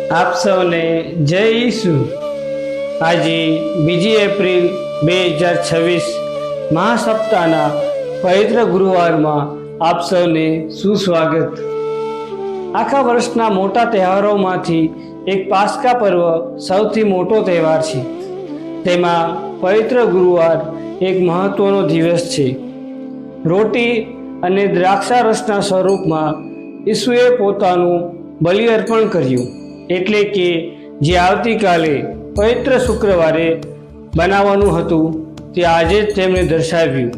આપ સૌને જય ઈસુ। આજે 2 એપ્રિલ 2026 મહાસપ્તાહના પવિત્ર ગુરુવારમાં આપ સૌને સુસ્વાગત। આખા વર્ષના મોટા તહેવારોમાંથી એક પાસ્કા પર્વ સૌથી મોટો તહેવાર છે। તેમાં પવિત્ર ગુરુવાર એક મહત્વનો દિવસ છે। રોટી અને દ્રાક્ષા રસના સ્વરૂપમાં ઈસુએ પોતાનું બલિ અર્પણ કર્યું, એટલે કે જે આવતીકાલે પવિત્ર શુક્રવારે બનાવવાનું હતું તે આજે જ તેમણે દર્શાવ્યું।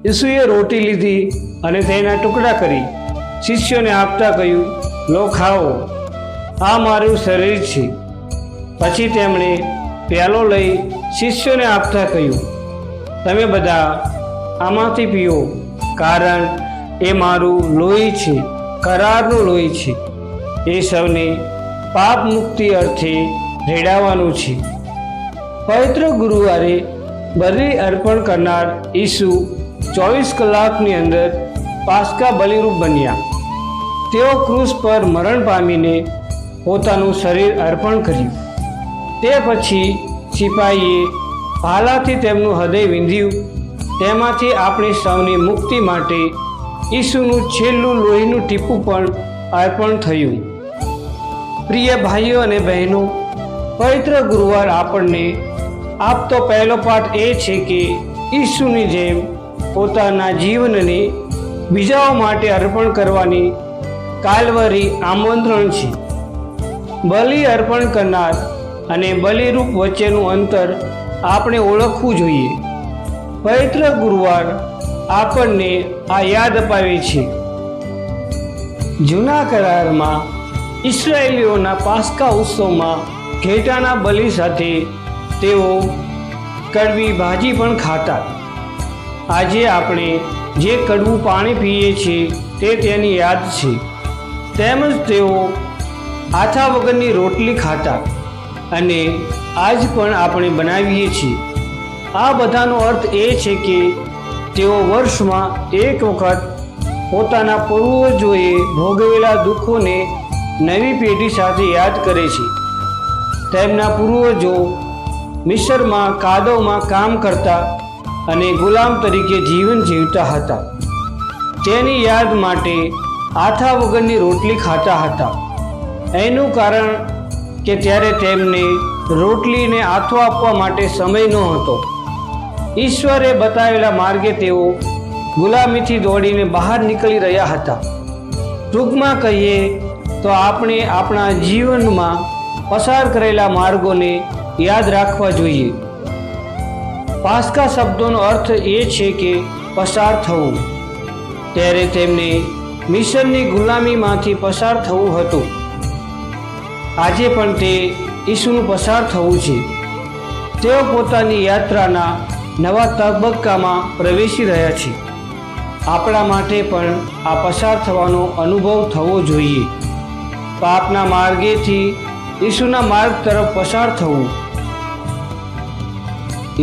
ઈસુએ રોટી લીધી અને તેના ટુકડા કરી શિષ્યોને આપતા કહ્યું, લો ખાઓ, આ મારું શરીર છે। પછી તેમણે પ્યાલો લઈ શિષ્યોને આપતા કહ્યું, તમે બધા આમાંથી પીઓ, કારણ એ મારું લોહી છે, કરારનું લોહી છે। એ સૌને પાપ મુક્તિ અર્થે રેડાવાનું છે। પવિત્ર ગુરુવારે બલિ અર્પણ કરનાર ઈસુ 24 કલાકની અંદર પાસ્કા બલિરૂપ બન્યા। તેઓ ક્રૂસ પર મરણ પામીને પોતાનું શરીર અર્પણ કર્યું। તે પછી સિપાહીએ ભાલાથી તેમનું હૃદય વીંધ્યું। તેમાંથી આપણી સૌની મુક્તિ માટે ઈસુનું છેલ્લું લોહીનું ટીપું પણ અર્પણ થયું। પ્રિય ભાઈઓ અને બહેનો, પવિત્ર ગુરુવાર આપણને આપતો પહેલો પાઠ એ છે કે ઈસુની જેમ પોતાના જીવનને બીજાઓ માટે અર્પણ કરવાની કાલ્વરી આમંત્રણ છે। બલિ અર્પણ કરનાર અને બલિરૂપ વચ્ચેનું અંતર આપણે ઓળખવું જોઈએ। પવિત્ર ગુરુવાર આપણને આ યાદ અપાવે છે। જૂના કરારમાં ઇસ્રાયેલીઓના પાસ્કા ઉત્સવમાં ઘેટાના બલિ સાથે તેઓ કડવી ભાજી પણ ખાતા। આજે આપણે જે કડવું પાણી પીએ છીએ તે તેની યાદ છે। તેમજ તેઓ આથા વગરની રોટલી ખાતા અને આજ પણ આપણે બનાવીએ છીએ। આ બધાનો અર્થ એ છે કે તેઓ વર્ષમાં એક વખત પોતાના પૂર્વજોએ ભોગવેલા દુઃખોને નવી પેઢી સાથે યાદ કરે છે। તેમના પૂર્વજો મિસ્રમાં કાદવમાં કામ કરતા અને ગુલામ તરીકે જીવન જીવતા હતા। તેની યાદ માટે આથા વગરની રોટલી ખાતા હતા। એનું કારણ કે ત્યારે તેમને રોટલીને આથો આપવા માટે સમય ન હતો। ઈશ્વરે બતાવેલા માર્ગે તેઓ ગુલામીથી દોડીને બહાર નીકળી રહ્યા હતા। ટૂંકમાં કહીએ તો આપણે આપણા જીવનમાં પસાર કરેલા માર્ગોને યાદ રાખવા જોઈએ। પાસ્કા શબ્દોનો અર્થ એ છે કે પસાર થવું। ત્યારે તેમને મિસરની ગુલામીમાંથી પસાર થવું હતું। આજે પણ તે ઈસુનું પસાર થવું છે। તેઓ પોતાની યાત્રાના નવા તબક્કામાં પ્રવેશી રહ્યા છે। આપણા માટે પણ આ પસાર થવાનો અનુભવ થવો જોઈએ। પાપના માર્ગેથી ઈસુના માર્ગ તરફ પસાર થવું।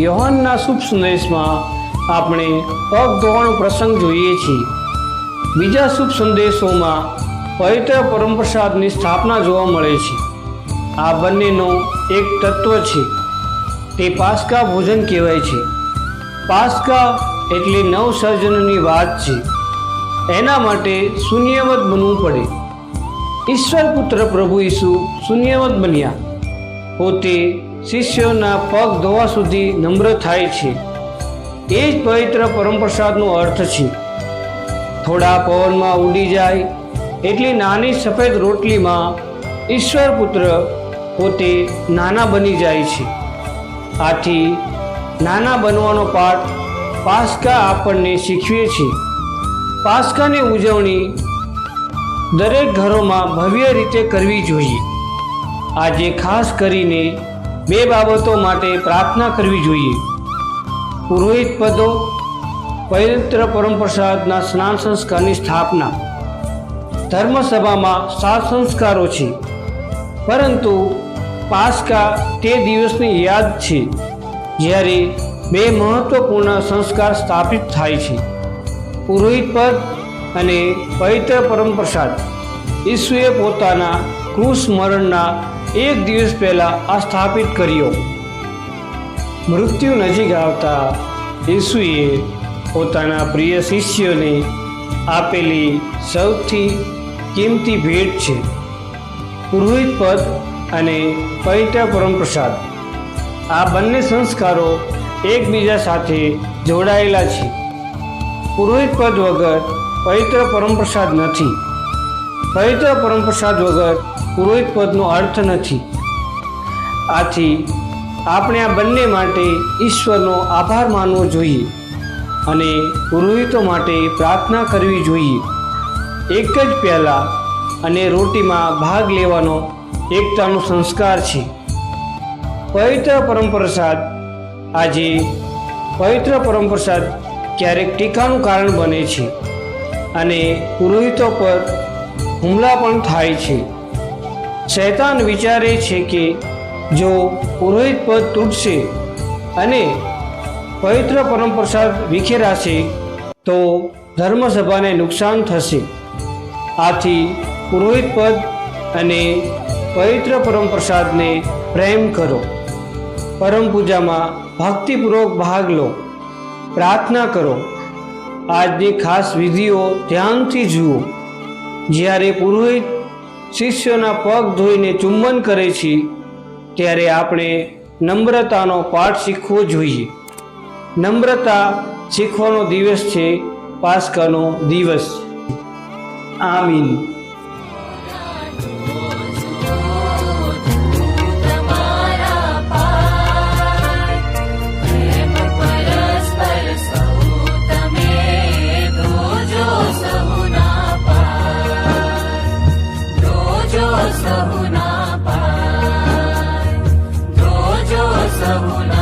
યોહાનના શુભ સંદેશમાં આપણે પગ ધોવાનો પ્રસંગ જોઈએ છીએ। બીજા શુભ સંદેશોમાં પવિત્ર પરમપ્રસાદની સ્થાપના જોવા મળે છે। આ બંનેનો એક તત્વ છે, તે પાસ્કા ભોજન કહેવાય છે। પાસ્કા એટલે નવસર્જનની વાત છે। એના માટે શૂન્યવત બનવું પડે। ઈશ્વર પુત્ર પ્રભુ ઈસુ શૂન્યવત બન્યા। પોતે શિષ્યોના પગ ધોવા સુધી નમ્ર થાય છે। એ જ પવિત્ર પરમપ્રસાદનો અર્થ છે। થોડા પવનમાં ઉડી જાય એટલી નાની સફેદ રોટલીમાં ઈશ્વર પુત્ર પોતે નાના બની જાય છે। આથી નાના બનવાનો પાઠ પાસ્કા આપણને શીખવે છે। પાસ્કાની ઉજવણી દરેક ઘરોમાં ભવ્ય રીતે કરવી જોઈએ। આજે ખાસ કરીને 2 બાબતો માટે પ્રાર્થના કરવી જોઈએ: પુરોહિત પદો, પવિત્ર પરમપ્રસાદના સ્નાન સંસ્કારની સ્થાપના। ધર્મસભામાં 7 સંસ્કારો છે, પરંતુ પાસ્કા તે દિવસની યાદ છે જ્યારે 2 મહત્વપૂર્ણ સંસ્કાર સ્થાપિત થાય છે: પુરોહિત પદ અને પવિત્ર પરમપ્રસાદ। ઈસુએ પોતાના ક્રૂસ મરણના એક દિવસ પહેલા આ સ્થાપિત કર્યો. મૃત્યુ નજીક આવતા યેસુએ પોતાના પ્રિય શિષ્યોને આપેલી સૌથી કિંમતી ભેટ છે પુરોહિત પદ અને પવિત્ર પરમપ્રસાદ. આ બંને સંસ્કારો એકબીજા સાથે જોડાયેલા છે. પુરોહિત પદ વગર પવિત્ર પરમપ્રસાદ નથી. પવિત્ર પરમપ્રસાદ વગર પુરોહિત પદનો અર્થ નથી. આથી આપણે આ બંને માટે ઈશ્વરનો આભાર માનવો જોઈએ અને પુરોહિતો માટે પ્રાર્થના કરવી જોઈએ. એક જ પ્યાલા અને રોટીમાં ભાગ લેવાનો એકતાનો સંસ્કાર છે. પવિત્ર પરમપ્રસાદ આજે પવિત્ર પરમપ્રસાદ ક્યારેક ટીકાનું કારણ બને છે અને પુરોહિતો પર હુમલા પણ થાય છે. શૈતાન વિચારે છે કે જો પુરોહિત પદ તૂટશે અને પવિત્ર પરમપ્રસાદ વિખેરાશે તો ધર્મસભાને નુકસાન થશે. આથી પુરોહિત પદ અને પવિત્ર પરમપ્રસાદને પ્રેમ કરો. પરમ પૂજામાં ભક્તિપૂર્વક ભાગ લો. પ્રાર્થના કરો. આજની ખાસ વિધિઓ ધ્યાનથી જુઓ. જ્યારે પુરોહિત શિષ્યોના પગ ધોઈને ચુંબન કરે છે ત્યારે આપણે નમ્રતાનો પાઠ શીખવો જોઈએ. નમ્રતા શીખવાનો દિવસ છે પાસ્કાનો દિવસ. આમીન. સહુના